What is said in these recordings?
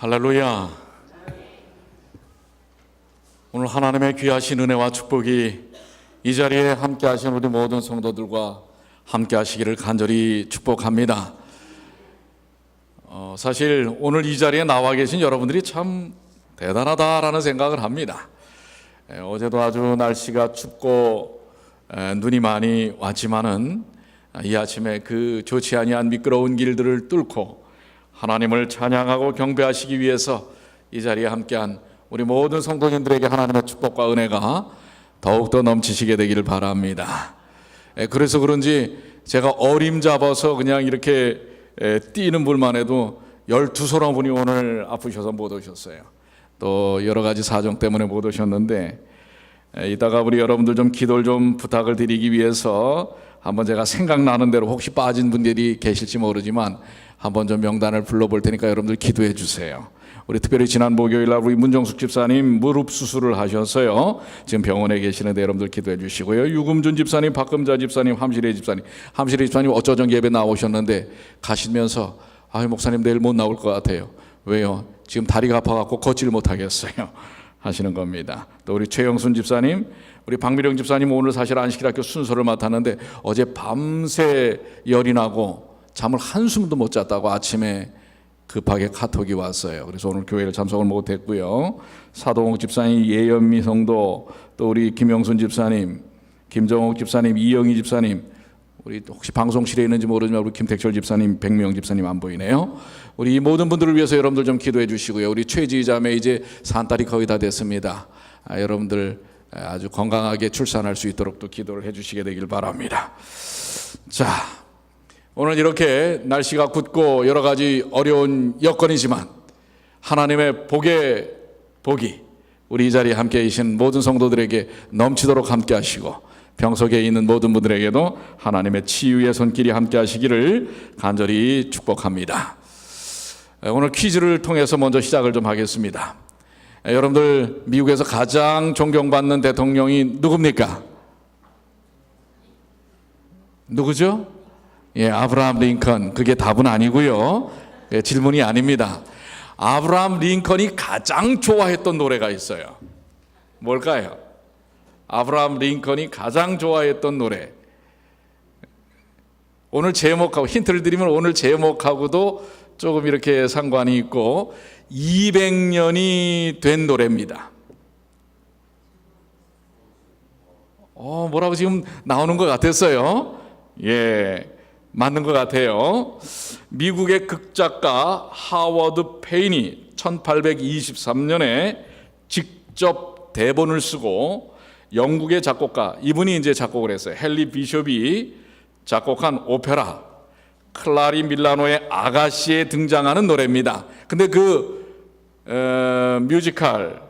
할렐루야. 오늘 하나님의 귀하신 은혜와 축복이 이 자리에 함께 하신 우리 모든 성도들과 함께 하시기를 간절히 축복합니다. 사실 오늘 이 자리에 나와 계신 여러분들이 참 대단하다라는 생각을 합니다. 어제도 아주 날씨가 춥고 눈이 많이 왔지만은 이 아침에 그 좋지 아니한 미끄러운 길들을 뚫고 하나님을 찬양하고 경배하시기 위해서 이 자리에 함께한 우리 모든 성도님들에게 하나님의 축복과 은혜가 더욱더 넘치시게 되기를 바랍니다. 그래서 그런지 제가 어림잡아서 그냥 이렇게 뛰는 불만 해도 12사람분이 오늘 아프셔서 못 오셨어요. 또 여러 가지 사정 때문에 못 오셨는데 이따가 우리 여러분들 좀 기도를 좀 부탁을 드리기 위해서 한번 제가 생각나는 대로 혹시 빠진 분들이 계실지 모르지만 한번 좀 명단을 불러볼 테니까 여러분들 기도해 주세요. 우리 특별히 지난 목요일날 우리 문정숙 집사님 무릎 수술을 하셨어요. 지금 병원에 계시는데 여러분들 기도해 주시고요. 유금준 집사님, 박금자 집사님, 함실의 집사님 어쩌전 예배 나오셨는데 가시면서 목사님 내일 못 나올 것 같아요. 왜요? 지금 다리가 아파갖고 걷지를 못하겠어요 하시는 겁니다. 또 우리 최영순 집사님, 우리 박미령 집사님 오늘 사실 안식일학교 순서를 맡았는데 어제 밤새 열이 나고 잠을 한숨도 못 잤다고 아침에 급하게 카톡이 왔어요. 그래서 오늘 교회를 참석을 못했고요. 사동욱 집사님, 예연미 성도, 또 우리 김영순 집사님, 김정옥 집사님, 이영희 집사님, 우리 혹시 방송실에 있는지 모르지만 우리 김택철 집사님, 백명 집사님 안 보이네요. 우리 이 모든 분들을 위해서 여러분들 좀 기도해 주시고요. 우리 최지희 자매 이제 산딸이 거의 다 됐습니다. 여러분들 아주 건강하게 출산할 수 있도록 또 기도를 해 주시게 되길 바랍니다. 자, 오늘 이렇게 날씨가 굳고 여러 가지 어려운 여건이지만 하나님의 복이 우리 이 자리에 함께 계신 모든 성도들에게 넘치도록 함께 하시고 병석에 있는 모든 분들에게도 하나님의 치유의 손길이 함께 하시기를 간절히 축복합니다. 오늘 퀴즈를 통해서 먼저 시작을 좀 하겠습니다. 여러분들 미국에서 가장 존경받는 대통령이 누굽니까? 누구죠? 아브라함 링컨. 그게 답은 아니고요. 질문이 아닙니다. 아브라함 링컨이 가장 좋아했던 노래가 있어요. 뭘까요? 아브라함 링컨이 가장 좋아했던 노래. 오늘 제목하고 힌트를 드리면 오늘 제목하고도 조금 이렇게 상관이 있고 200년이 된 노래입니다. 뭐라고 지금 나오는 것 같았어요. 맞는 것 같아요. 미국의 극작가 하워드 페인이 1823년에 직접 대본을 쓰고 영국의 작곡가, 이분이 이제 작곡을 했어요. 헨리 비숍이 작곡한 오페라 클라리 밀라노의 아가씨에 등장하는 노래입니다. 근데 뮤지컬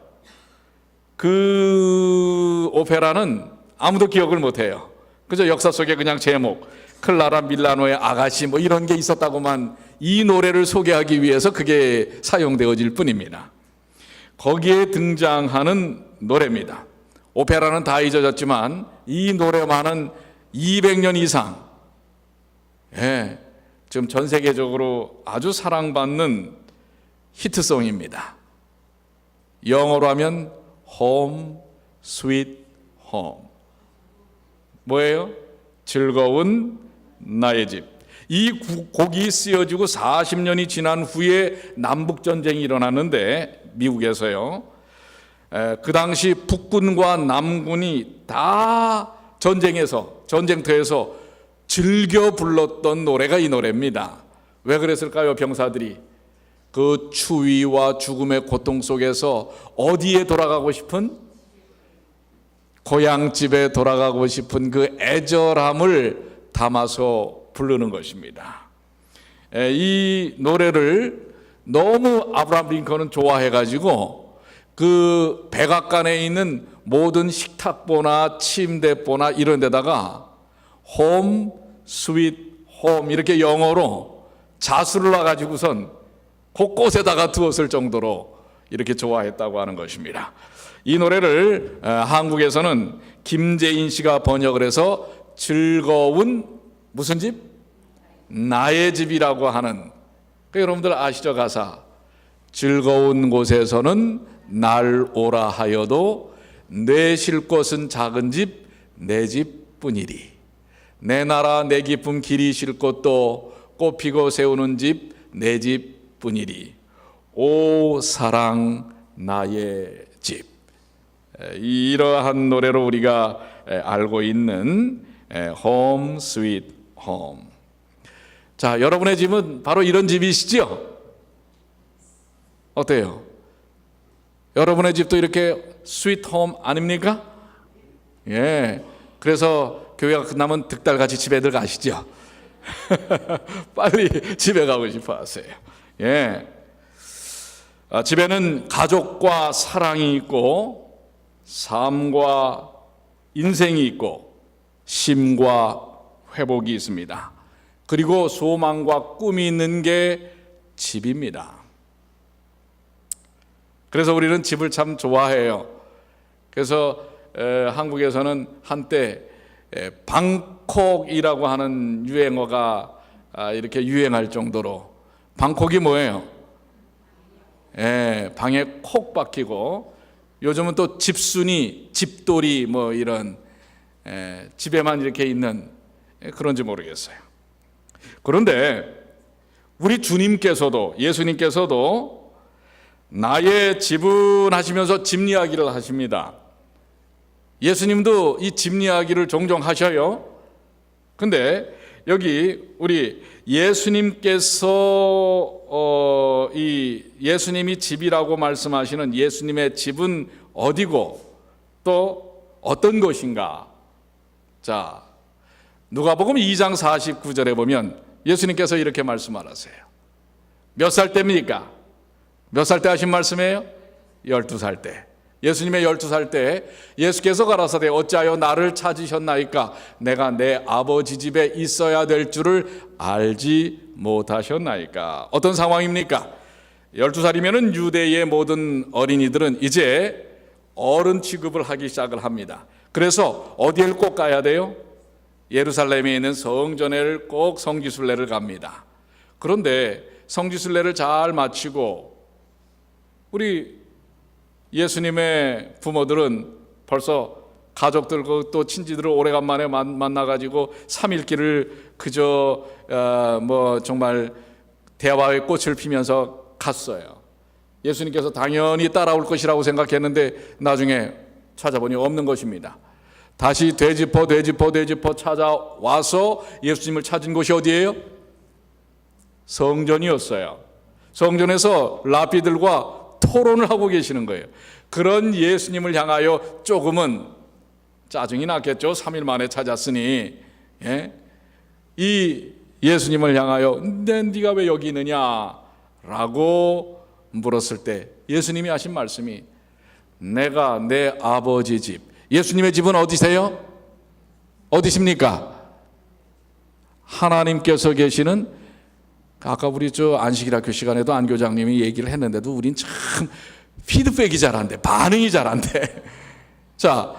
그 오페라는 아무도 기억을 못해요. 그저 역사 속에 그냥 제목 클라라 밀라노의 아가씨 이런 게 있었다고만 이 노래를 소개하기 위해서 그게 사용되어질 뿐입니다. 거기에 등장하는 노래입니다. 오페라는 다 잊어졌지만 이 노래만은 200년 이상 지금 전 세계적으로 아주 사랑받는 히트송입니다. 영어로 하면 Home Sweet Home. 뭐예요? 즐거운 나의 집. 이 곡이 쓰여지고 40년이 지난 후에 남북전쟁이 일어났는데 미국에서요. 그 당시 북군과 남군이 다 전쟁터에서 즐겨 불렀던 노래가 이 노래입니다. 왜 그랬을까요? 병사들이 그 추위와 죽음의 고통 속에서 어디에 돌아가고 싶은? 고향집에 돌아가고 싶은 그 애절함을 담아서 부르는 것입니다. 이 노래를 너무 아브라함 링컨은 좋아해가지고 그 백악관에 있는 모든 식탁보나 침대보나 이런 데다가 홈 스윗 홈 이렇게 영어로 자수를 놔가지고선 곳곳에다가 두었을 정도로 이렇게 좋아했다고 하는 것입니다. 이 노래를 한국에서는 김재인 씨가 번역을 해서 즐거운 무슨 집? 나의 집이라고 하는, 여러분들 아시죠? 가사 즐거운 곳에서는 날 오라 하여도 내 쉴 곳은 작은 집 내 집뿐이리. 내 나라 내 기쁨 길이 쉴 곳도 꽃피고 세우는 집 내 집뿐이리. 오 사랑 나의 집. 이러한 노래로 우리가 알고 있는 Home Sweet Home. 자, 여러분의 집은 바로 이런 집이시죠? 어때요? 여러분의 집도 이렇게 스위트 홈 아닙니까? 예. 그래서 교회가 끝나면 득달같이 집에들 가시죠. 빨리 집에 가고 싶어 하세요. 예. 집에는 가족과 사랑이 있고, 삶과 인생이 있고, 쉼과 회복이 있습니다. 그리고 소망과 꿈이 있는 게 집입니다. 그래서 우리는 집을 참 좋아해요. 그래서 한국에서는 한때 방콕이라고 하는 유행어가 이렇게 유행할 정도로, 방콕이 뭐예요? 방에 콕 박히고, 요즘은 또 집순이, 집돌이 뭐 이런 집에만 이렇게 있는, 그런지 모르겠어요. 그런데 우리 주님께서도, 예수님께서도 나의 집은 하시면서 집 이야기를 하십니다. 예수님도 이 집 이야기를 종종 하셔요. 근데 여기 우리 예수님께서 이 예수님이 집이라고 말씀하시는 예수님의 집은 어디고 또 어떤 것인가? 자, 누가복음 2장 49절에 보면 예수님께서 이렇게 말씀하세요. 몇 살 때입니까? 몇 살 때 하신 말씀이에요? 12살 때. 예수님의 12살 때 예수께서 가라사대 어찌하여 나를 찾으셨나이까? 내가 내 아버지 집에 있어야 될 줄을 알지 못하셨나이까? 어떤 상황입니까? 12살이면 유대의 모든 어린이들은 이제 어른 취급을 하기 시작을 합니다. 그래서 어디를 꼭 가야 돼요? 예루살렘에 있는 성전에를 꼭 성지순례를 갑니다. 그런데 성지순례를 잘 마치고 우리 예수님의 부모들은 벌써 가족들과 또 친지들을 오래간만에 만나가지고 3일길을 그저 정말 대화의 꽃을 피면서 갔어요. 예수님께서 당연히 따라올 것이라고 생각했는데 나중에 찾아보니 없는 것입니다. 다시 되짚어 찾아와서 예수님을 찾은 곳이 어디예요? 성전이었어요. 성전에서 랍비들과 토론을 하고 계시는 거예요. 그런 예수님을 향하여 조금은 짜증이 났겠죠. 3일 만에 찾았으니. 예? 이 예수님을 향하여 네가 왜 여기 있느냐 라고 물었을 때 예수님이 하신 말씀이 내가 내 아버지 집. 예수님의 집은 어디세요? 어디십니까? 하나님께서 계시는, 아까 우리 안식일학교 시간에도 안 교장님이 얘기를 했는데도 우린 참 피드백이 잘 안 돼. 반응이 잘 안 돼. 자,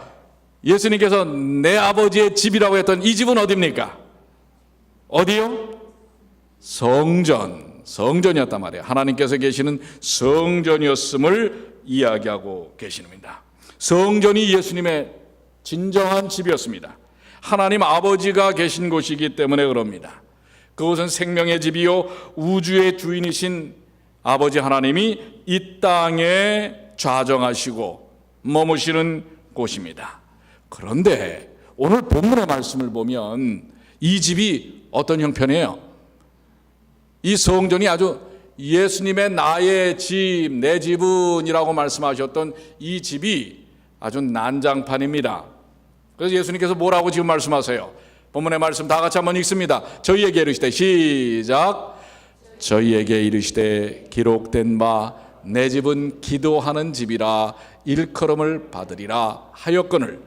예수님께서 내 아버지의 집이라고 했던 이 집은 어디입니까? 어디요? 성전이었단 말이에요. 하나님께서 계시는 성전이었음을 이야기하고 계십니다. 성전이 예수님의 진정한 집이었습니다. 하나님 아버지가 계신 곳이기 때문에 그럽니다. 그곳은 생명의 집이요 우주의 주인이신 아버지 하나님이 이 땅에 좌정하시고 머무시는 곳입니다. 그런데 오늘 본문의 말씀을 보면 이 집이 어떤 형편이에요? 이 성전이 아주 예수님의 나의 집, 내 집은이라고 말씀하셨던 이 집이 아주 난장판입니다. 그래서 예수님께서 뭐라고 지금 말씀하세요? 본문의 말씀 다 같이 한번 읽습니다. 저희에게 이르시되, 시작. 저희에게 이르시되 기록된 바 내 집은 기도하는 집이라 일컬음을 받으리라 하였거늘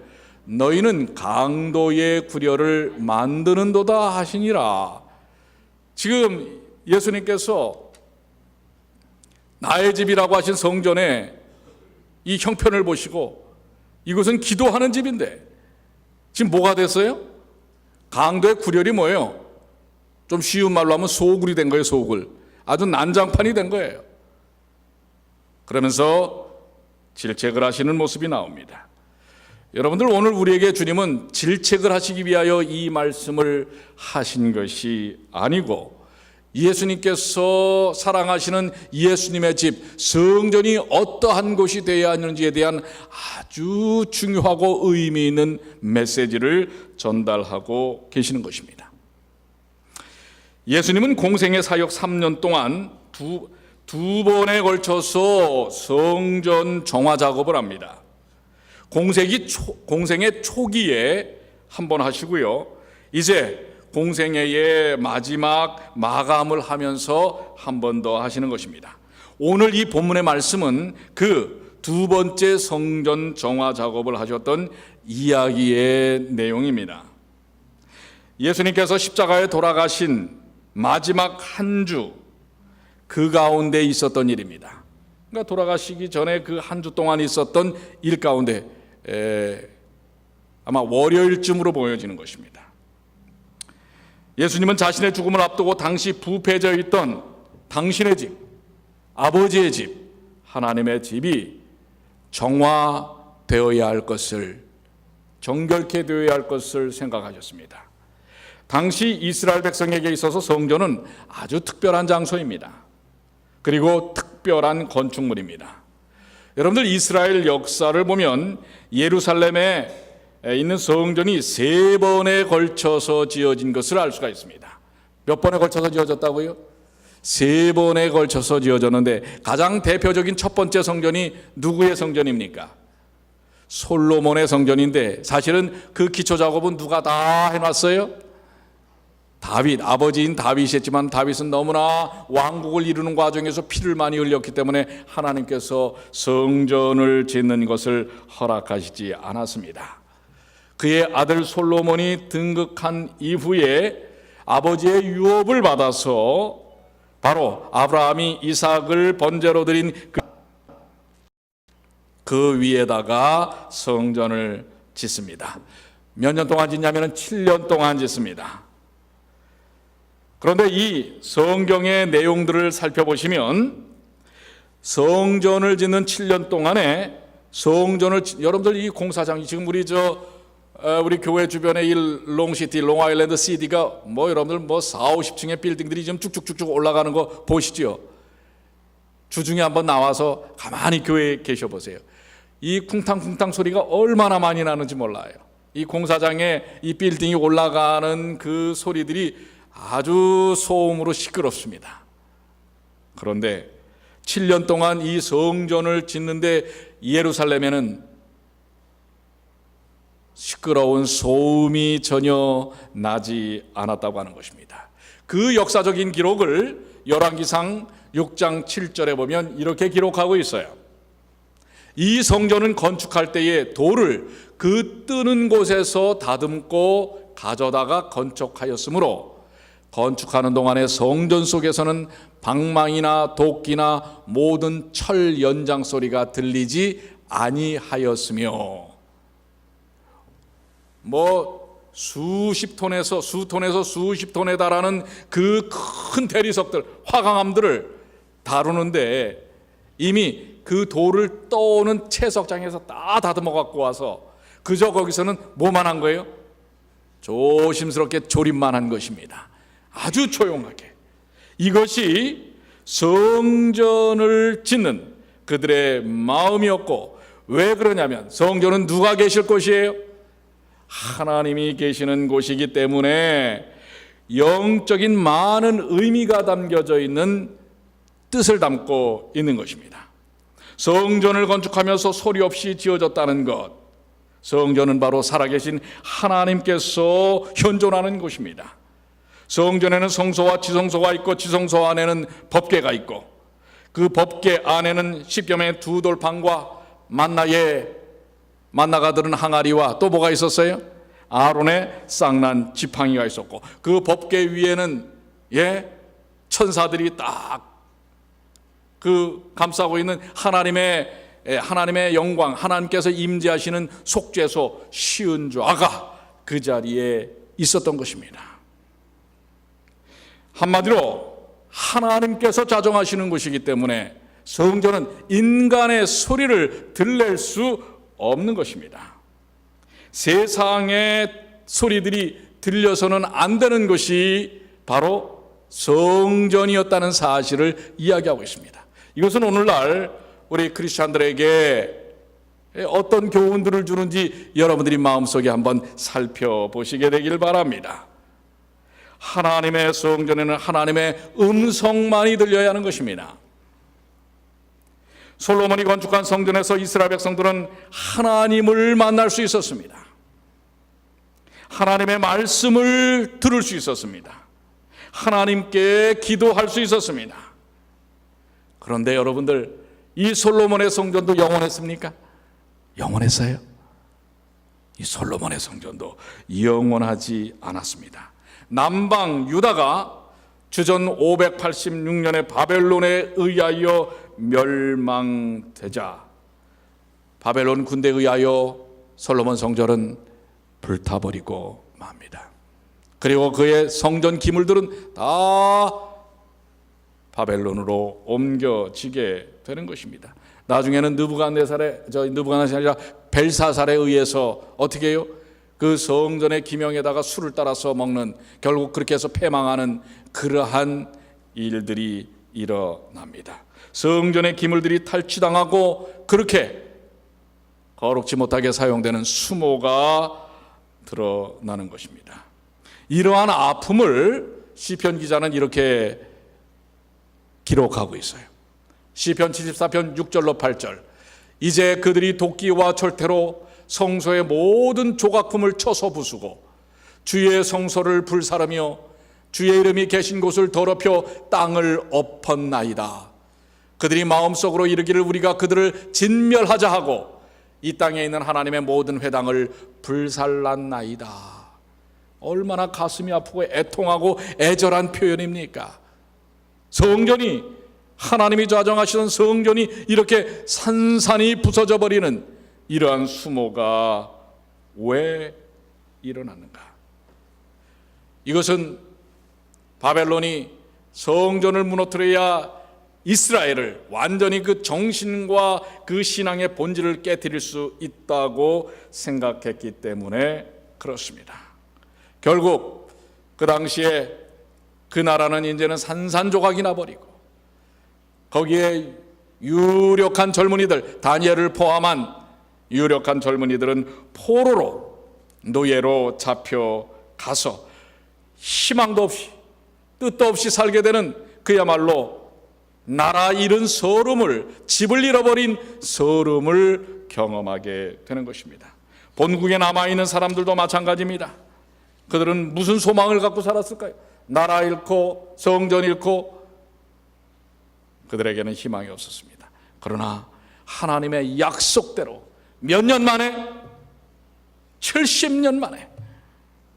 너희는 강도의 구려를 만드는도다 하시니라. 지금 예수님께서 나의 집이라고 하신 성전의 이 형편을 보시고 이것은 기도하는 집인데 지금 뭐가 됐어요? 강도의 구렬이 뭐예요? 좀 쉬운 말로 하면 소굴이 된 거예요. 소굴. 아주 난장판이 된 거예요. 그러면서 질책을 하시는 모습이 나옵니다. 여러분들, 오늘 우리에게 주님은 질책을 하시기 위하여 이 말씀을 하신 것이 아니고 예수님께서 사랑하시는 예수님의 집 성전이 어떠한 곳이 되어야 하는지에 대한 아주 중요하고 의미 있는 메시지를 전달하고 계시는 것입니다. 예수님은 공생의 사역 3년 동안 두 번에 걸쳐서 성전 정화 작업을 합니다. 공생의 초기에 한 번 하시고요, 이제 공생애의 마지막 마감을 하면서 한 번 더 하시는 것입니다. 오늘 이 본문의 말씀은 그 두 번째 성전 정화 작업을 하셨던 이야기의 내용입니다. 예수님께서 십자가에 돌아가신 마지막 한 주, 그 가운데 있었던 일입니다. 그러니까 돌아가시기 전에 그 한 주 동안 있었던 일 가운데 아마 월요일쯤으로 보여지는 것입니다. 예수님은 자신의 죽음을 앞두고 당시 부패되어 있던 당신의 집, 아버지의 집, 하나님의 집이 정화되어야 할 것을, 정결케 되어야 할 것을 생각하셨습니다. 당시 이스라엘 백성에게 있어서 성전은 아주 특별한 장소입니다. 그리고 특별한 건축물입니다. 여러분들, 이스라엘 역사를 보면 예루살렘에 있는 성전이 3번에 걸쳐서 지어진 것을 알 수가 있습니다. 몇 번에 걸쳐서 지어졌다고요? 3번에 걸쳐서 지어졌는데 가장 대표적인 첫 번째 성전이 누구의 성전입니까? 솔로몬의 성전인데 사실은 그 기초 작업은 누가 다 해놨어요? 다윗, 아버지인 다윗이 했지만 다윗은 너무나 왕국을 이루는 과정에서 피를 많이 흘렸기 때문에 하나님께서 성전을 짓는 것을 허락하시지 않았습니다. 그의 아들 솔로몬이 등극한 이후에 아버지의 유업을 받아서 바로 아브라함이 이삭을 번제로 드린 그 위에다가 성전을 짓습니다. 몇 년 동안 짓냐면 7년 동안 짓습니다. 그런데 이 성경의 내용들을 살펴보시면 성전을 짓는 7년 동안에 여러분들, 이 공사장이 지금 우리 교회 주변에 이 롱시티, 롱아일랜드 시티가 여러분들 4, 50층의 빌딩들이 지금 쭉쭉쭉쭉 올라가는 거 보시죠. 주중에 한번 나와서 가만히 교회에 계셔 보세요. 이 쿵탕쿵탕 소리가 얼마나 많이 나는지 몰라요. 이 공사장에 이 빌딩이 올라가는 그 소리들이 아주 소음으로 시끄럽습니다. 그런데 7년 동안 이 성전을 짓는데 예루살렘에는 시끄러운 소음이 전혀 나지 않았다고 하는 것입니다. 그 역사적인 기록을 열왕기상 6장 7절에 보면 이렇게 기록하고 있어요. 이 성전은 건축할 때에 돌을 그 뜨는 곳에서 다듬고 가져다가 건축하였으므로 건축하는 동안에 성전 속에서는 방망이나 도끼나 모든 철 연장 소리가 들리지 아니하였으며, 수십 톤에서 수십 톤에 달하는 그 큰 대리석들, 화강암들을 다루는데 이미 그 돌을 떠오는 채석장에서 다 다듬어 갖고 와서 그저 거기서는 뭐만 한 거예요? 조심스럽게 조립만 한 것입니다. 아주 조용하게. 이것이 성전을 짓는 그들의 마음이었고, 왜 그러냐면 성전은 누가 계실 곳이에요? 하나님이 계시는 곳이기 때문에 영적인 많은 의미가 담겨져 있는 뜻을 담고 있는 것입니다. 성전을 건축하면서 소리 없이 지어졌다는 것, 성전은 바로 살아계신 하나님께서 현존하는 곳입니다. 성전에는 성소와 지성소가 있고 지성소 안에는 법궤가 있고 그 법궤 안에는 십계명의 두 돌판과 만나가 들은 항아리와 또 뭐가 있었어요? 아론의 쌍난 지팡이가 있었고, 그 법궤 위에는 천사들이 딱 그 감싸고 있는 하나님의 영광, 하나님께서 임재하시는 속죄소 시은좌가 그 자리에 있었던 것입니다. 한마디로 하나님께서 자정하시는 곳이기 때문에 성전은 인간의 소리를 들릴 수 없는 것입니다. 세상의 소리들이 들려서는 안 되는 것이 바로 성전이었다는 사실을 이야기하고 있습니다. 이것은 오늘날 우리 크리스찬들에게 어떤 교훈들을 주는지 여러분들이 마음속에 한번 살펴보시게 되길 바랍니다. 하나님의 성전에는 하나님의 음성만이 들려야 하는 것입니다. 솔로몬이 건축한 성전에서 이스라엘 백성들은 하나님을 만날 수 있었습니다. 하나님의 말씀을 들을 수 있었습니다. 하나님께 기도할 수 있었습니다. 그런데 여러분들, 이 솔로몬의 성전도 영원했습니까? 영원했어요? 이 솔로몬의 성전도 영원하지 않았습니다. 남방 유다가 주전 586년에 바벨론에 의하여 멸망되자 바벨론 군대에 의하여 솔로몬 성전은 불타버리고 맙니다. 그리고 그의 성전 기물들은 다 바벨론으로 옮겨지게 되는 것입니다. 나중에는 느부갓네살이 아니라 벨사살에 의해서 어떻게 해요? 그 성전의 기명에다가 술을 따라서 먹는, 결국 그렇게 해서 패망하는 그러한 일들이 일어납니다. 성전의 기물들이 탈취당하고 그렇게 거룩지 못하게 사용되는 수모가 드러나는 것입니다. 이러한 아픔을 시편 기자는 이렇게 기록하고 있어요. 시편 74편 6절로 8절. 이제 그들이 도끼와 철퇴로 성소의 모든 조각품을 쳐서 부수고 주의 성소를 불사르며 주의 이름이 계신 곳을 더럽혀 땅을 엎었나이다. 그들이 마음속으로 이르기를 우리가 그들을 진멸하자 하고 이 땅에 있는 하나님의 모든 회당을 불살랐나이다. 얼마나 가슴이 아프고 애통하고 애절한 표현입니까? 성전이, 하나님이 좌정하시던 성전이 이렇게 산산이 부서져 버리는 이러한 수모가 왜 일어났는가? 이것은 바벨론이 성전을 무너뜨려야 이스라엘을 완전히 그 정신과 그 신앙의 본질을 깨뜨릴 수 있다고 생각했기 때문에 그렇습니다. 결국 그 당시에 그 나라는 이제는 산산조각이 나버리고 거기에 유력한 젊은이들, 다니엘을 포함한 유력한 젊은이들은 포로로, 노예로 잡혀가서 희망도 없이 뜻도 없이 살게 되는 그야말로 나라 잃은 서름을, 집을 잃어버린 서름을 경험하게 되는 것입니다. 본국에 남아있는 사람들도 마찬가지입니다. 그들은 무슨 소망을 갖고 살았을까요? 나라 잃고 성전 잃고 그들에게는 희망이 없었습니다. 그러나 하나님의 약속대로 몇 년 만에, 70년 만에,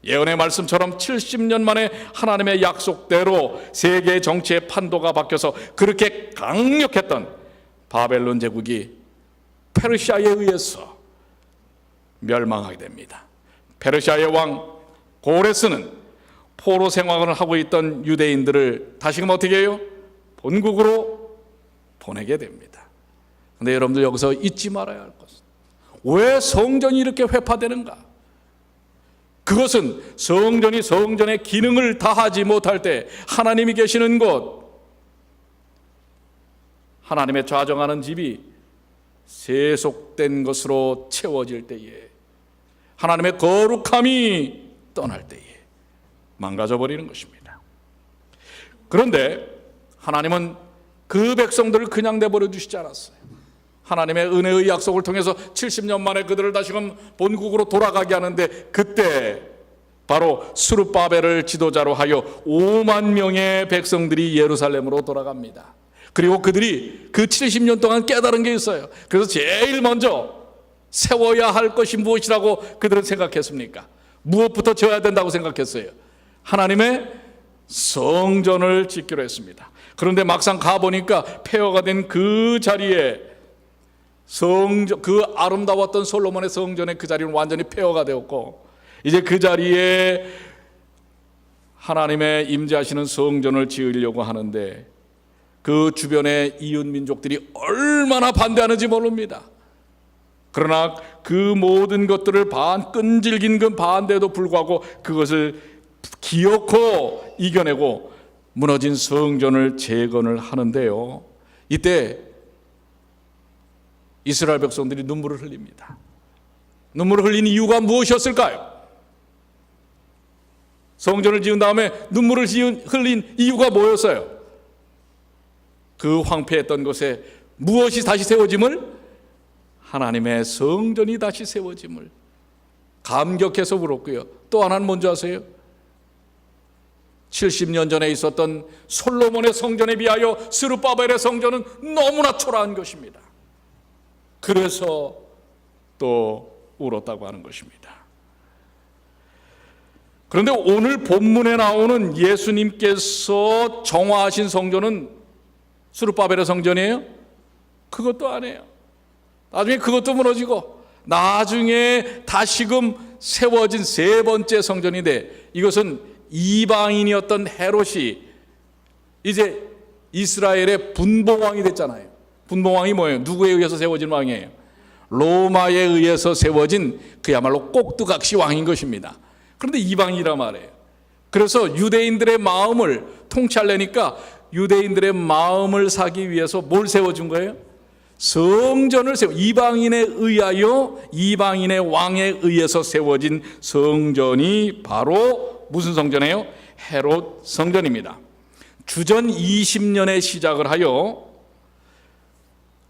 예언의 말씀처럼 70년 만에 하나님의 약속대로 세계 정치의 판도가 바뀌어서 그렇게 강력했던 바벨론 제국이 페르시아에 의해서 멸망하게 됩니다. 페르시아의 왕 고레스는 포로 생활을 하고 있던 유대인들을 다시금 어떻게 해요? 본국으로 보내게 됩니다. 그런데 여러분들 여기서 잊지 말아야 할 것은, 왜 성전이 이렇게 회파되는가? 그것은 성전이 성전의 기능을 다하지 못할 때, 하나님이 계시는 곳, 하나님의 좌정하는 집이 세속된 것으로 채워질 때에, 하나님의 거룩함이 떠날 때에 망가져 버리는 것입니다. 그런데 하나님은 그 백성들을 그냥 내버려 두시지 않았어요. 하나님의 은혜의 약속을 통해서 70년 만에 그들을 다시금 본국으로 돌아가게 하는데, 그때 바로 스룹바벨을 지도자로 하여 5만 명의 백성들이 예루살렘으로 돌아갑니다. 그리고 그들이 그 70년 동안 깨달은 게 있어요. 그래서 제일 먼저 세워야 할 것이 무엇이라고 그들은 생각했습니까? 무엇부터 지어야 된다고 생각했어요? 하나님의 성전을 짓기로 했습니다. 그런데 막상 가보니까 폐허가 된 그 자리에 성전, 그 아름다웠던 솔로몬의 성전의 그 자리는 완전히 폐허가 되었고, 이제 그 자리에 하나님의 임재하시는 성전을 지으려고 하는데, 그 주변의 이웃 민족들이 얼마나 반대하는지 모릅니다. 그러나 그 모든 것들을 끈질긴 그 반대에도 불구하고 그것을 기어코 이겨내고 무너진 성전을 재건을 하는데요, 이때 이스라엘 백성들이 눈물을 흘립니다. 눈물을 흘린 이유가 무엇이었을까요? 성전을 지은 다음에 눈물을 흘린 이유가 뭐였어요? 그 황폐했던 곳에 무엇이 다시 세워짐을? 하나님의 성전이 다시 세워짐을 감격해서 울었고요. 또 하나는 뭔지 아세요? 70년 전에 있었던 솔로몬의 성전에 비하여 스룹바벨의 성전은 너무나 초라한 것입니다. 그래서 또 울었다고 하는 것입니다. 그런데 오늘 본문에 나오는 예수님께서 정화하신 성전은 스룹바벨의 성전이에요? 그것도 아니에요. 나중에 그것도 무너지고 나중에 다시금 세워진 세 번째 성전인데, 이것은 이방인이었던 헤롯이 이제 이스라엘의 분봉왕이 됐잖아요. 분봉왕이 뭐예요? 누구에 의해서 세워진 왕이에요? 로마에 의해서 세워진 그야말로 꼭두각시 왕인 것입니다. 그런데 이방인이란 말이에요. 그래서 유대인들의 마음을 통치하려니까 유대인들의 마음을 사기 위해서 뭘 세워준 거예요? 성전을 이방인에 의하여, 이방인의 왕에 의해서 세워진 성전이 바로 무슨 성전이에요? 헤롯 성전입니다. 주전 20년에 시작을 하여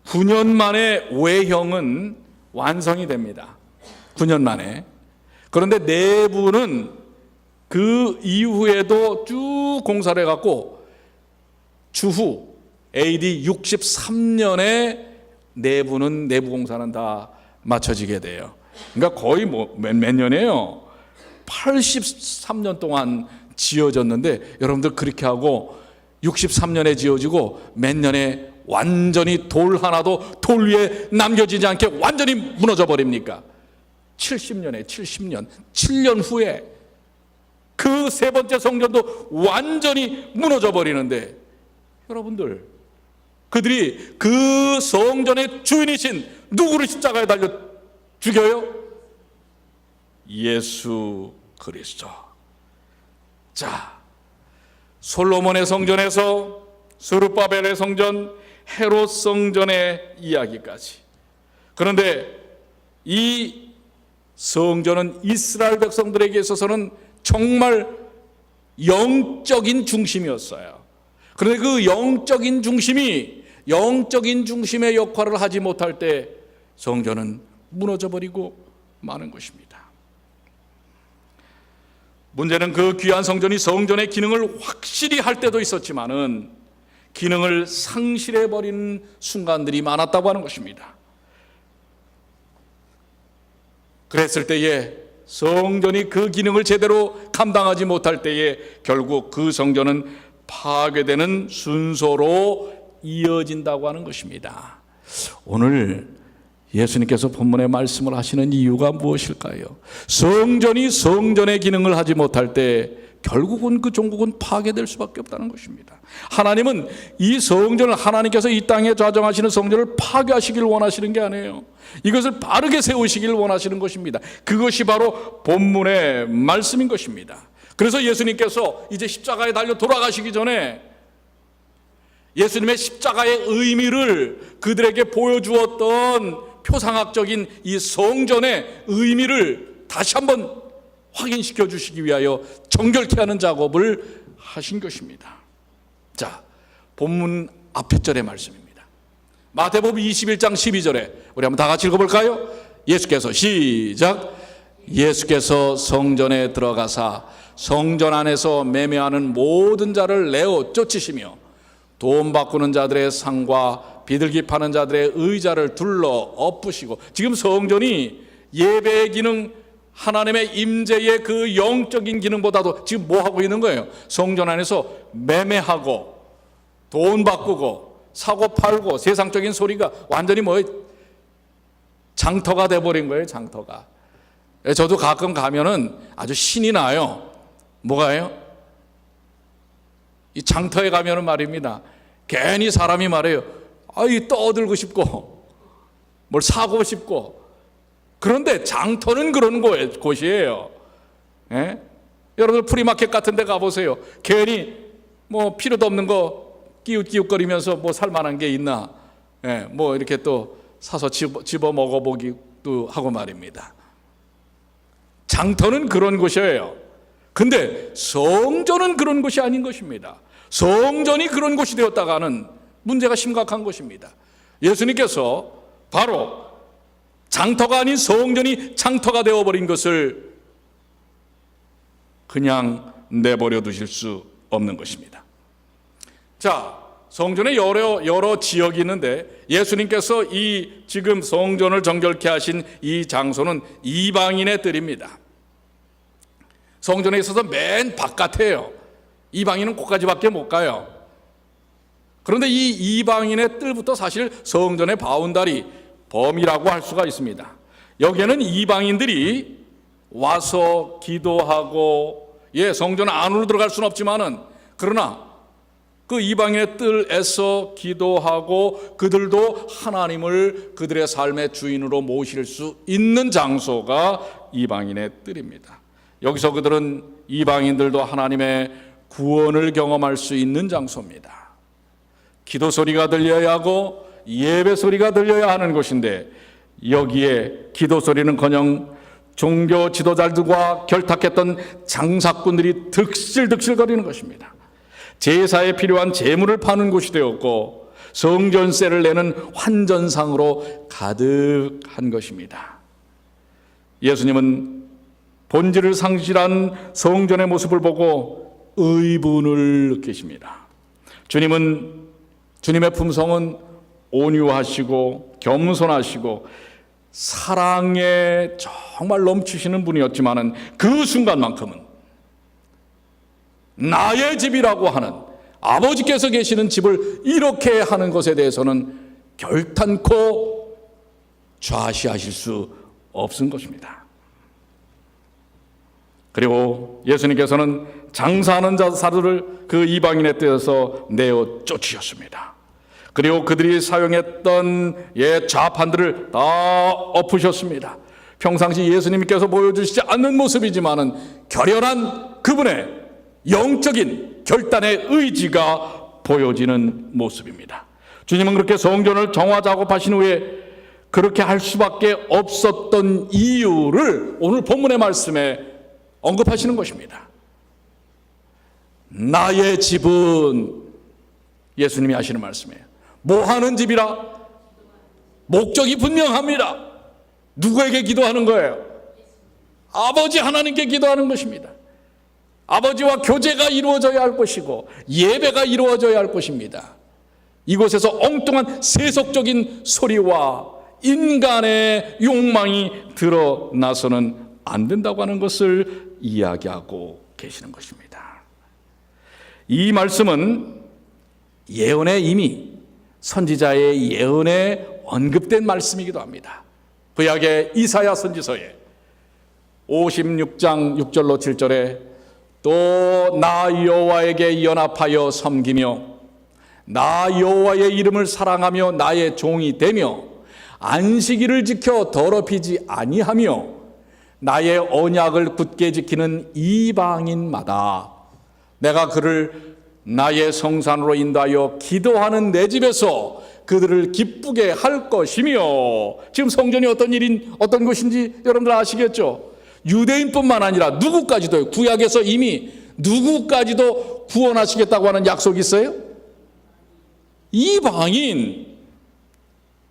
9년 만에 외형은 완성이 됩니다. 9년 만에. 그런데 내부는 그 이후에도 쭉 공사를 해갖고 주후 AD 63년에 내부는 내부 공사는 다 마쳐지게 돼요. 그러니까 거의 몇 년이에요? 83년 동안 지어졌는데, 여러분들 그렇게 하고 63년에 지어지고 몇 년에 완전히 돌 하나도 돌 위에 남겨지지 않게 완전히 무너져 버립니까? 70년에 70년, 7년 후에 그 세 번째 성전도 완전히 무너져 버리는데, 여러분들, 그들이 그 성전의 주인이신 누구를 십자가에 달려 죽여요? 예수 그리스도. 자, 솔로몬의 성전에서 스룹바벨의 성전, 헤롯 성전의 이야기까지. 그런데 이 성전은 이스라엘 백성들에게 있어서는 정말 영적인 중심이었어요. 그런데 그 영적인 중심의 역할을 하지 못할 때 성전은 무너져버리고 마는 것입니다. 문제는 그 귀한 성전이 성전의 기능을 확실히 할 때도 있었지만은 기능을 상실해버리는 순간들이 많았다고 하는 것입니다. 그랬을 때에 성전이 그 기능을 제대로 감당하지 못할 때에 결국 그 성전은 파괴되는 순서로 이어진다고 하는 것입니다. 오늘 예수님께서 본문에 말씀을 하시는 이유가 무엇일까요? 성전이 성전의 기능을 하지 못할 때 결국은 그 종국은 파괴될 수밖에 없다는 것입니다. 하나님은 이 성전을, 하나님께서 이 땅에 좌정하시는 성전을 파괴하시길 원하시는 게 아니에요. 이것을 바르게 세우시길 원하시는 것입니다. 그것이 바로 본문의 말씀인 것입니다. 그래서 예수님께서 이제 십자가에 달려 돌아가시기 전에 예수님의 십자가의 의미를 그들에게 보여주었던 표상학적인 이 성전의 의미를 다시 한번 확인시켜 주시기 위하여 정결케 하는 작업을 하신 것입니다. 자, 본문 앞에 절의 말씀입니다. 마태복음 21장 12절에 우리 한번 다 같이 읽어볼까요? 예수께서 시작. 예수께서 성전에 들어가사 성전 안에서 매매하는 모든 자를 내어 쫓으시며 돈 바꾸는 자들의 상과 비둘기 파는 자들의 의자를 둘러 엎으시고, 지금 성전이 예배의 기능, 하나님의 임재의 그 영적인 기능보다도 지금 뭐 하고 있는 거예요? 성전 안에서 매매하고 돈 바꾸고 사고 팔고 세상적인 소리가 완전히 장터가 돼버린 거예요. 장터가. 저도 가끔 가면은 아주 신이 나요. 뭐가요? 이 장터에 가면은 말입니다, 괜히 사람이 말해요. 떠들고 싶고 뭘 사고 싶고. 그런데 장터는 그런 곳이에요. 예? 여러분들 프리마켓 같은 데 가보세요. 괜히 필요도 없는 거 끼웃끼웃거리면서 살만한 게 있나, 예, 이렇게 또 사서 집어 먹어보기도 하고 말입니다. 장터는 그런 곳이에요. 근데 성전은 그런 곳이 아닌 것입니다. 성전이 그런 곳이 되었다가는 문제가 심각한 것입니다. 예수님께서 바로 장터가 아닌 성전이 장터가 되어버린 것을 그냥 내버려 두실 수 없는 것입니다. 자, 성전에 여러 지역이 있는데 예수님께서 이 지금 성전을 정결케 하신 이 장소는 이방인의 뜰입니다. 성전에 있어서 맨 바깥에요. 이방인은 거기까지밖에 못 가요. 그런데 이 이방인의 뜰부터 사실 성전의 바운다리, 범위라고 할 수가 있습니다. 여기에는 이방인들이 와서 기도하고, 성전 안으로 들어갈 수는 없지만은, 그러나 그 이방인의 뜰에서 기도하고 그들도 하나님을 그들의 삶의 주인으로 모실 수 있는 장소가 이방인의 뜰입니다. 여기서 그들은 이방인들도 하나님의 구원을 경험할 수 있는 장소입니다. 기도 소리가 들려야 하고 예배 소리가 들려야 하는 곳인데, 여기에 기도 소리는커녕 종교 지도자들과 결탁했던 장사꾼들이 득실득실거리는 것입니다. 제사에 필요한 제물을 파는 곳이 되었고 성전세를 내는 환전상으로 가득한 것입니다. 예수님은 본질을 상실한 성전의 모습을 보고 의분을 느끼십니다. 주님의 품성은 온유하시고 겸손하시고 사랑에 정말 넘치시는 분이었지만은 그 순간만큼은 나의 집이라고 하는, 아버지께서 계시는 집을 이렇게 하는 것에 대해서는 결탄코 좌시하실 수 없은 것입니다. 그리고 예수님께서는 장사하는 자들을 그 이방인의 뜰에서 내어 쫓으셨습니다. 그리고 그들이 사용했던 좌판들을 다 엎으셨습니다. 평상시 예수님께서 보여주시지 않는 모습이지만은 결연한 그분의 영적인 결단의 의지가 보여지는 모습입니다. 주님은 그렇게 성전을 정화 작업하신 후에 그렇게 할 수밖에 없었던 이유를 오늘 본문의 말씀에 언급하시는 것입니다. 나의 집은, 예수님이 하시는 말씀이에요. 뭐 하는 집이라? 목적이 분명합니다. 누구에게 기도하는 거예요? 아버지 하나님께 기도하는 것입니다. 아버지와 교제가 이루어져야 할 것이고 예배가 이루어져야 할 것입니다. 이곳에서 엉뚱한 세속적인 소리와 인간의 욕망이 드러나서는 안 된다고 하는 것을 이야기하고 계시는 것입니다. 이 말씀은 예언에 이미 선지자의 예언에 언급된 말씀이기도 합니다. 구약의 이사야 선지서에 56장 6절로 7절에 또 나 여호와에게 연합하여 섬기며 나 여호와의 이름을 사랑하며 나의 종이 되며 안식일을 지켜 더럽히지 아니하며 나의 언약을 굳게 지키는 이방인마다 내가 그를 나의 성산으로 인도하여 기도하는 내 집에서 그들을 기쁘게 할 것이며. 지금 성전이 어떤 것인지 여러분들 아시겠죠? 유대인뿐만 아니라 누구까지도, 구약에서 이미 누구까지도 구원하시겠다고 하는 약속이 있어요? 이방인,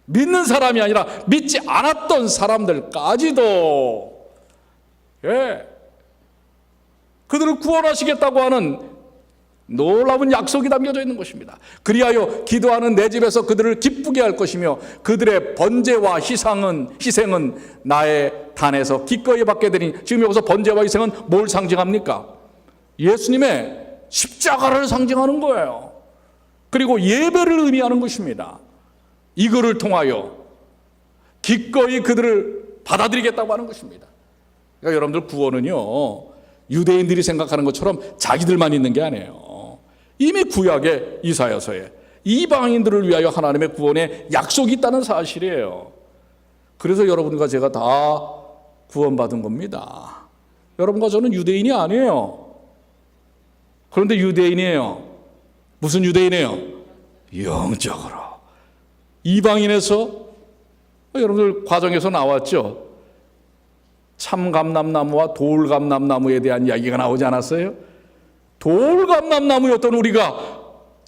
믿는 사람이 아니라 믿지 않았던 사람들까지도 그들을 구원하시겠다고 하는 놀라운 약속이 담겨져 있는 것입니다. 그리하여 기도하는 내 집에서 그들을 기쁘게 할 것이며 그들의 번제와 희생은 나의 단에서 기꺼이 받게 되니. 지금 여기서 번제와 희생은 뭘 상징합니까? 예수님의 십자가를 상징하는 거예요. 그리고 예배를 의미하는 것입니다. 이거를 통하여 기꺼이 그들을 받아들이겠다고 하는 것입니다. 그러니까 여러분들 구원은요, 유대인들이 생각하는 것처럼 자기들만 있는 게 아니에요. 이미 구약의 이사야서에 이방인들을 위하여 하나님의 구원의 약속이 있다는 사실이에요. 그래서 여러분과 제가 다 구원받은 겁니다. 여러분과 저는 유대인이 아니에요. 그런데 유대인이에요. 무슨 유대인이에요? 영적으로. 이방인에서 여러분들 과정에서 나왔죠. 참감람나무와 돌감람나무에 대한 이야기가 나오지 않았어요? 돌감람나무였던 우리가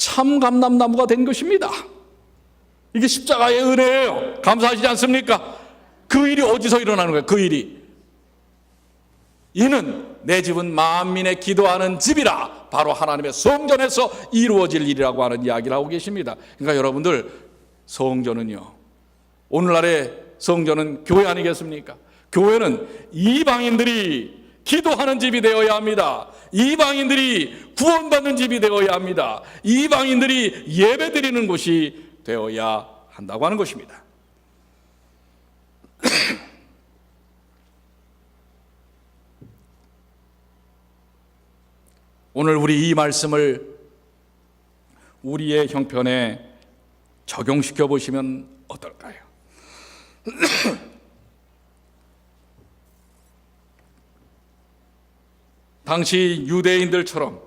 참감람나무가 된 것입니다. 이게 십자가의 은혜예요. 감사하시지 않습니까? 그 일이 어디서 일어나는 거예요? 그 일이 이는 내 집은 만민의 기도하는 집이라 바로 하나님의 성전에서 이루어질 일이라고 하는 이야기를 하고 계십니다. 그러니까 여러분들 성전은요, 오늘날의 성전은 교회 아니겠습니까? 교회는 이방인들이 기도하는 집이 되어야 합니다. 이방인들이 구원받는 집이 되어야 합니다. 이방인들이 예배드리는 곳이 되어야 한다고 하는 것입니다. 오늘 우리 이 말씀을 우리의 형편에 적용시켜 보시면 어떨까요? 당시 유대인들처럼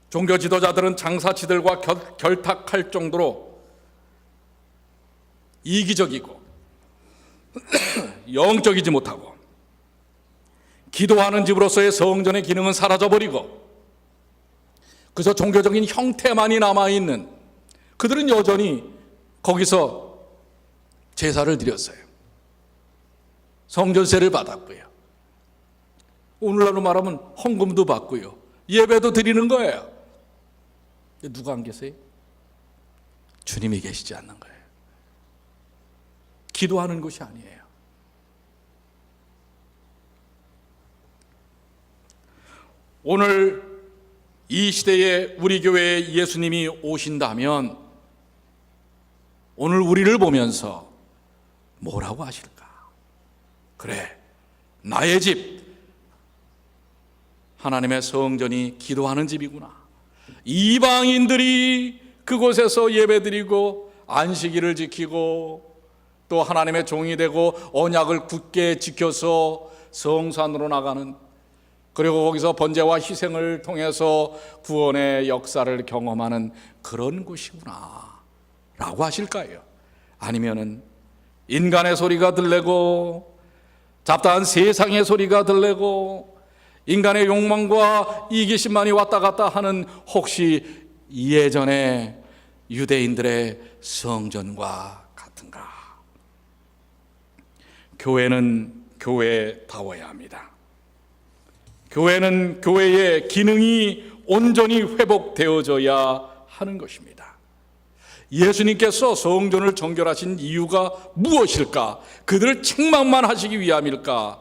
종교 지도자들은 장사치들과 결탁할 정도로 이기적이고 영적이지 못하고 기도하는 집으로서의 성전의 기능은 사라져버리고 그저 종교적인 형태만이 남아있는 그들은 여전히 거기서 제사를 드렸어요. 성전세를 받았고요. 오늘날로 말하면 헌금도 받고요. 예배도 드리는 거예요. 누가 안 계세요? 주님이 계시지 않는 거예요. 기도하는 것이 아니에요. 오늘 이 시대에 우리 교회에 예수님이 오신다면 오늘 우리를 보면서 뭐라고 하실까? 그래, 나의 집, 하나님의 성전이 기도하는 집이구나. 이방인들이 그곳에서 예배드리고 안식일을 지키고 또 하나님의 종이 되고 언약을 굳게 지켜서 성산으로 나가는, 그리고 거기서 번제와 희생을 통해서 구원의 역사를 경험하는 그런 곳이구나 라고 하실까요? 아니면은 인간의 소리가 들리고 잡다한 세상의 소리가 들리고 인간의 욕망과 이기심만이 왔다 갔다 하는 혹시 예전의 유대인들의 성전과 같은가? 교회는 교회다워야 합니다. 교회는 교회의 기능이 온전히 회복되어져야 하는 것입니다. 예수님께서 성전을 정결하신 이유가 무엇일까? 그들을 책망만 하시기 위함일까?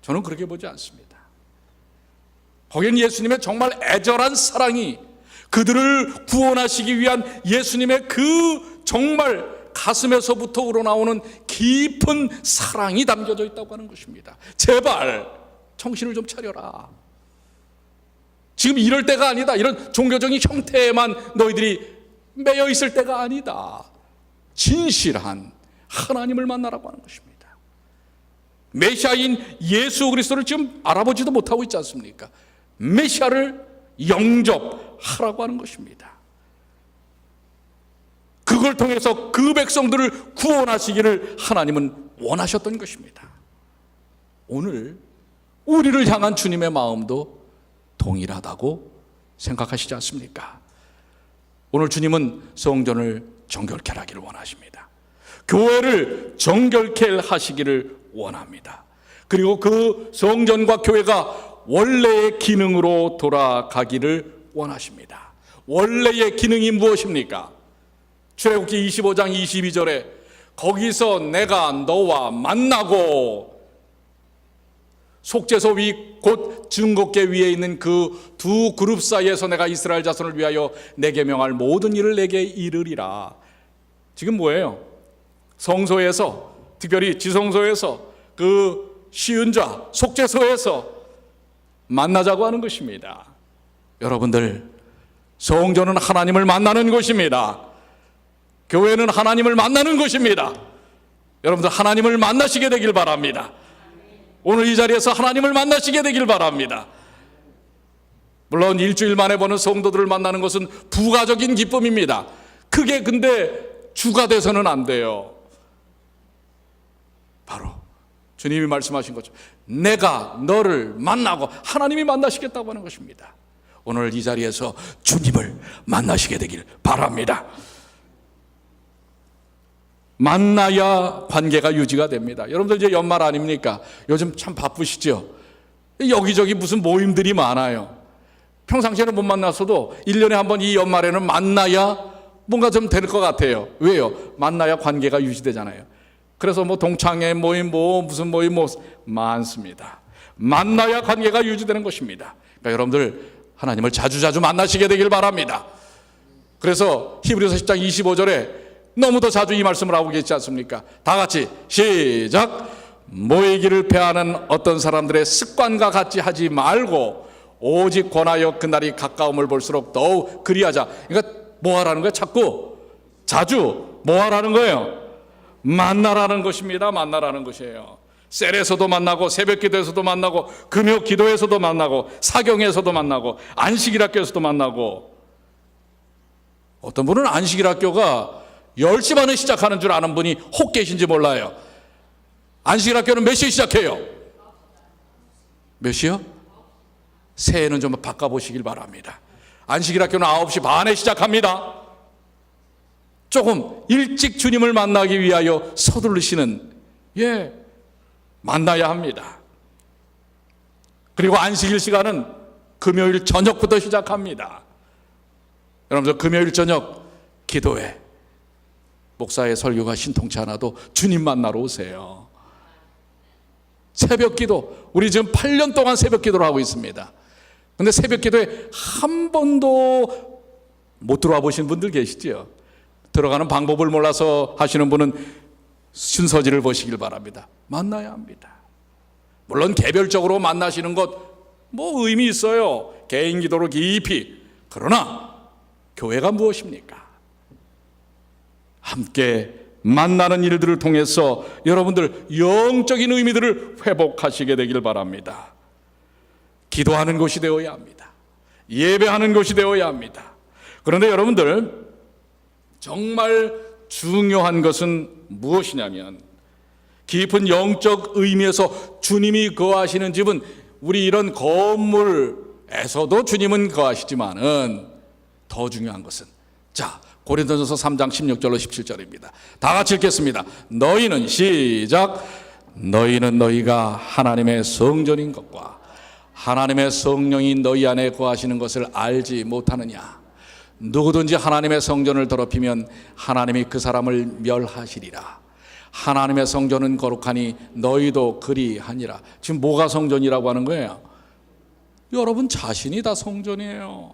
저는 그렇게 보지 않습니다. 거기는 예수님의 정말 애절한 사랑이, 그들을 구원하시기 위한 예수님의 그 정말 가슴에서부터 우러나오는 깊은 사랑이 담겨져 있다고 하는 것입니다. 제발 정신을 좀 차려라. 지금 이럴 때가 아니다. 이런 종교적인 형태에만 너희들이 매여 있을 때가 아니다. 진실한 하나님을 만나라고 하는 것입니다. 메시아인 예수 그리스도를 지금 알아보지도 못하고 있지 않습니까? 메시아를 영접하라고 하는 것입니다. 그걸 통해서 그 백성들을 구원하시기를 하나님은 원하셨던 것입니다. 오늘 우리를 향한 주님의 마음도 동일하다고 생각하시지 않습니까? 오늘 주님은 성전을 정결케 하기를 원하십니다. 교회를 정결케 하시기를 원합니다. 그리고 그 성전과 교회가 원래의 기능으로 돌아가기를 원하십니다. 원래의 기능이 무엇입니까? 출애굽기 25장 22절에 거기서 내가 너와 만나고 속죄소 위 곧 증거궤 위에 있는 그 두 그룹 사이에서 내가 이스라엘 자손을 위하여 내게 명할 모든 일을 내게 이르리라. 지금 뭐예요? 성소에서, 특별히 지성소에서, 그 시은좌 속죄소에서 만나자고 하는 것입니다. 여러분들, 성전은 하나님을 만나는 곳입니다. 교회는 하나님을 만나는 곳입니다. 여러분들 하나님을 만나시게 되길 바랍니다. 오늘 이 자리에서 하나님을 만나시게 되길 바랍니다. 물론 일주일 만에 보는 성도들을 만나는 것은 부가적인 기쁨입니다. 그게 근데 주가 돼서는 안 돼요. 바로 주님이 말씀하신 것처럼 내가 너를 만나고 하나님이 만나시겠다고 하는 것입니다. 오늘 이 자리에서 주님을 만나시게 되길 바랍니다. 만나야 관계가 유지가 됩니다. 여러분들 이제 연말 아닙니까? 요즘 참 바쁘시죠? 여기저기 무슨 모임들이 많아요. 평상시에는 못 만났어도 1년에 한 번 이 연말에는 만나야 뭔가 좀 될 것 같아요. 왜요? 만나야 관계가 유지되잖아요. 그래서 뭐 동창회 모임, 무슨 모임 많습니다. 만나야 관계가 유지되는 것입니다. 그러니까 여러분들 하나님을 자주자주 만나시게 되길 바랍니다. 그래서 히브리서 10장 25절에 너무도 자주 이 말씀을 하고 계시지 않습니까? 다 같이 시작. 모이기를 패하는 어떤 사람들의 습관과 같이 하지 말고 오직 권하여 그날이 가까움을 볼수록 더욱 그리하자. 그러니까 뭐 하라는 거예요? 자꾸 자주 뭐 하라는 거예요? 만나라는 것입니다. 만나라는 것이에요. 셀에서도 만나고 새벽 기도에서도 만나고 금요 기도에서도 만나고 사경에서도 만나고 안식일 학교에서도 만나고. 어떤 분은 안식일 학교가 10시 반에 시작하는 줄 아는 분이 혹 계신지 몰라요. 안식일 학교는 몇 시에 시작해요? 몇 시요? 새해는 좀 바꿔보시길 바랍니다. 안식일 학교는 9시 반에 시작합니다. 조금 일찍 주님을 만나기 위하여 서두르시는, 만나야 합니다. 그리고 안식일 시간은 금요일 저녁부터 시작합니다. 여러분들 금요일 저녁 기도회, 목사의 설교가 신통치 않아도 주님 만나러 오세요. 새벽 기도, 우리 지금 8년 동안 새벽 기도를 하고 있습니다. 근데 새벽 기도에 한 번도 못 들어와 보신 분들 계시죠? 들어가는 방법을 몰라서 하시는 분은 순서지를 보시길 바랍니다. 만나야 합니다. 물론 개별적으로 만나시는 것 뭐 의미 있어요. 개인 기도로 깊이. 그러나 교회가 무엇입니까? 함께 만나는 일들을 통해서 여러분들 영적인 의미들을 회복하시게 되길 바랍니다. 기도하는 곳이 되어야 합니다. 예배하는 곳이 되어야 합니다. 그런데 여러분들 정말 중요한 것은 무엇이냐면, 깊은 영적 의미에서 주님이 거하시는 집은 우리 이런 건물에서도 주님은 거하시지만은 더 중요한 것은, 자, 고린도전서 3장 16절로 17절입니다. 다 같이 읽겠습니다. 너희는 시작. 너희는 너희가 하나님의 성전인 것과 하나님의 성령이 너희 안에 거하시는 것을 알지 못하느냐. 누구든지 하나님의 성전을 더럽히면 하나님이 그 사람을 멸하시리라. 하나님의 성전은 거룩하니 너희도 그리하니라. 지금 뭐가 성전이라고 하는 거예요? 여러분 자신이 다 성전이에요.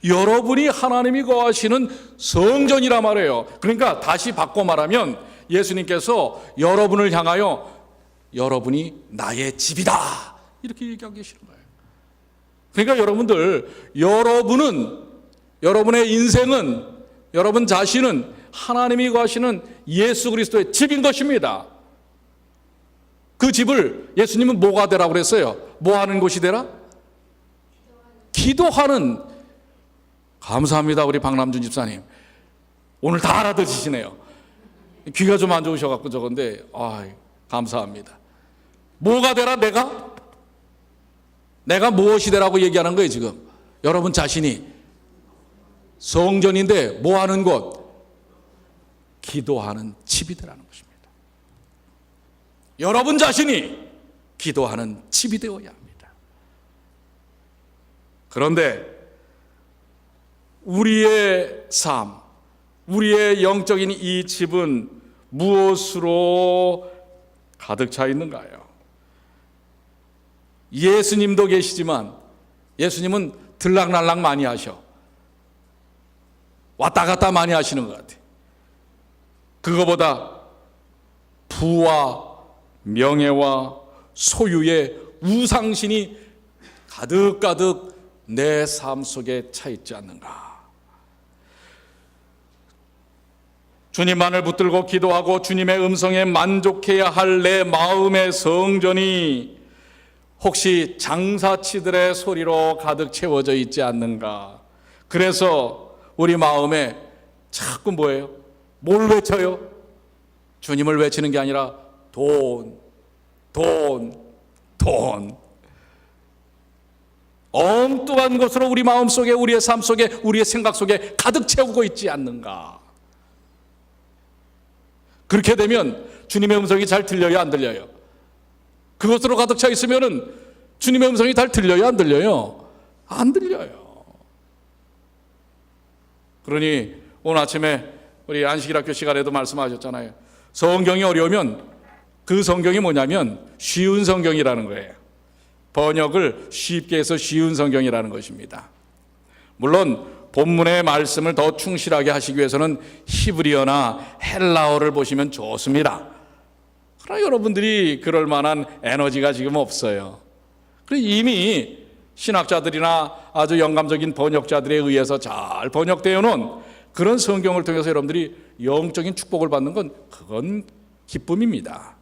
여러분이 하나님이 거하시는 성전이라 말이에요. 그러니까 다시 바꿔 말하면 예수님께서 여러분을 향하여 여러분이 나의 집이다 이렇게 얘기하고 계시는 거예요. 그러니까 여러분들, 여러분의 인생은, 여러분 자신은 하나님이 거하시는 예수 그리스도의 집인 것입니다. 그 집을 예수님은 뭐가 되라고 그랬어요? 뭐 하는 곳이 되라? 기도하는. 감사합니다, 우리 박남준 집사님. 오늘 다 알아듣으시네요. 귀가 좀 안 좋으셔갖고 저건데, 감사합니다. 뭐가 되라? 내가 무엇이 되라고 얘기하는 거예요 지금. 여러분 자신이 성전인데 뭐 하는 곳? 기도하는 집이 되라는 것입니다. 여러분 자신이 기도하는 집이 되어야 합니다. 그런데 우리의 삶, 우리의 영적인 이 집은 무엇으로 가득 차 있는가요? 예수님도 계시지만 예수님은 들락날락 많이 하셔. 왔다 갔다 많이 하시는 것 같아요. 그거보다 부와 명예와 소유의 우상신이 가득가득 내 삶 속에 차 있지 않는가. 주님만을 붙들고 기도하고 주님의 음성에 만족해야 할 내 마음의 성전이 혹시 장사치들의 소리로 가득 채워져 있지 않는가? 그래서 우리 마음에 자꾸 뭐예요? 뭘 외쳐요? 주님을 외치는 게 아니라 돈. 엉뚱한 것으로 우리 마음 속에, 우리의 삶 속에, 우리의 생각 속에 가득 채우고 있지 않는가? 그렇게 되면 주님의 음성이 잘 들려요, 안 들려요? 그것으로 가득 차 있으면은 주님의 음성이 잘 들려요, 안 들려요? 안 들려요. 그러니 오늘 아침에 우리 안식일학교 시간에도 말씀하셨잖아요. 성경이 어려우면 그 성경이 뭐냐면 쉬운 성경이라는 거예요. 번역을 쉽게 해서 쉬운 성경이라는 것입니다. 물론 본문의 말씀을 더 충실하게 하시기 위해서는 히브리어나 헬라어를 보시면 좋습니다. 그러나 여러분들이 그럴 만한 에너지가 지금 없어요. 이미 신학자들이나 아주 영감적인 번역자들에 의해서 잘 번역되어 놓은 그런 성경을 통해서 여러분들이 영적인 축복을 받는 건 그건 기쁨입니다.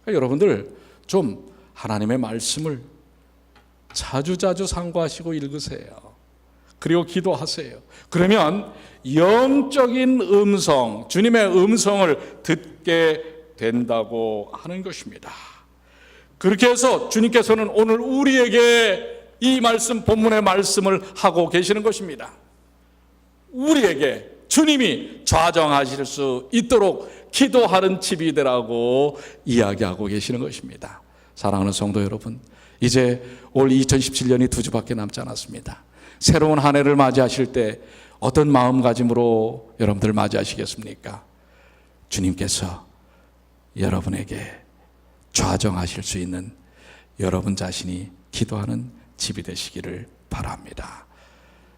그러니까 여러분들 좀 하나님의 말씀을 자주자주 상고하시고 읽으세요. 그리고 기도하세요. 그러면 영적인 음성, 주님의 음성을 듣게 된다고 하는 것입니다. 그렇게 해서 주님께서는 오늘 우리에게 이 말씀, 본문의 말씀을 하고 계시는 것입니다. 우리에게 주님이 좌정하실 수 있도록 기도하는 집이 되라고 이야기하고 계시는 것입니다. 사랑하는 성도 여러분, 이제 올 2017년이 두 주밖에 남지 않았습니다. 새로운 한 해를 맞이하실 때 어떤 마음가짐으로 여러분들 맞이하시겠습니까? 주님께서 여러분에게 좌정하실 수 있는 여러분 자신이 기도하는 집이 되시기를 바랍니다.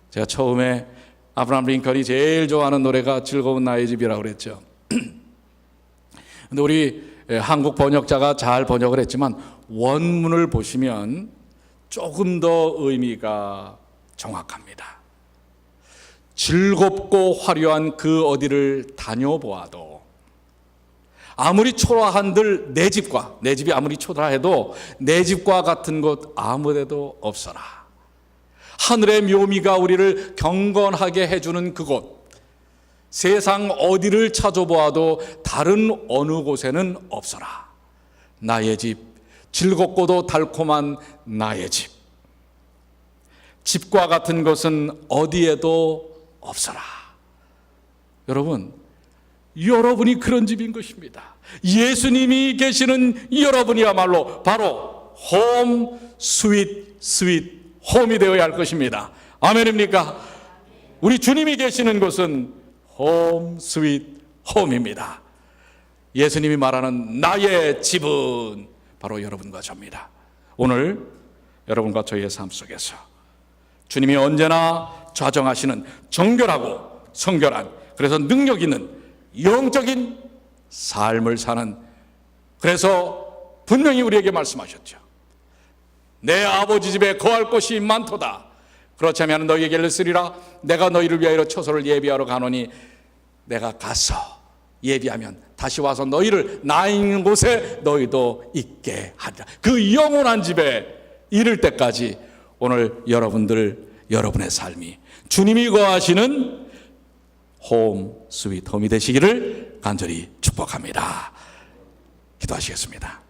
제가 처음에 아브라함 링컨이 제일 좋아하는 노래가 즐거운 나의 집이라고 그랬죠. 근데 우리 한국 번역자가 잘 번역을 했지만 원문을 보시면 조금 더 의미가 정확합니다. 즐겁고 화려한 그 어디를 다녀보아도 아무리 초라한들 내 집이 아무리 초라해도 내 집과 같은 곳 아무데도 없어라. 하늘의 묘미가 우리를 경건하게 해주는 그곳, 세상 어디를 찾아보아도 다른 어느 곳에는 없어라. 나의 집, 즐겁고도 달콤한 나의 집, 집과 같은 것은 어디에도 없어라. 여러분이 그런 집인 것입니다. 예수님이 계시는 여러분이야말로 바로 홈 스윗 홈이 되어야 할 것입니다. 아멘입니까? 우리 주님이 계시는 곳은 홈 스윗 홈입니다. 예수님이 말하는 나의 집은 바로 여러분과 저입니다. 오늘 여러분과 저의 삶 속에서 주님이 언제나 좌정하시는 정결하고 성결한, 그래서 능력 있는 영적인 삶을 사는, 그래서 분명히 우리에게 말씀하셨죠. 내 아버지 집에 거할 곳이 많도다. 그렇지 않으면 너희에게 쓰리라. 내가 너희를 위하여 처소를 예비하러 가노니 내가 가서 예비하면 다시 와서 너희를 나 있는 곳에 너희도 있게 하리라. 그 영원한 집에 이를 때까지 오늘 여러분의 삶이 주님이 거하시는 홈 스윗 홈이 되시기를 간절히 축복합니다. 기도하시겠습니다.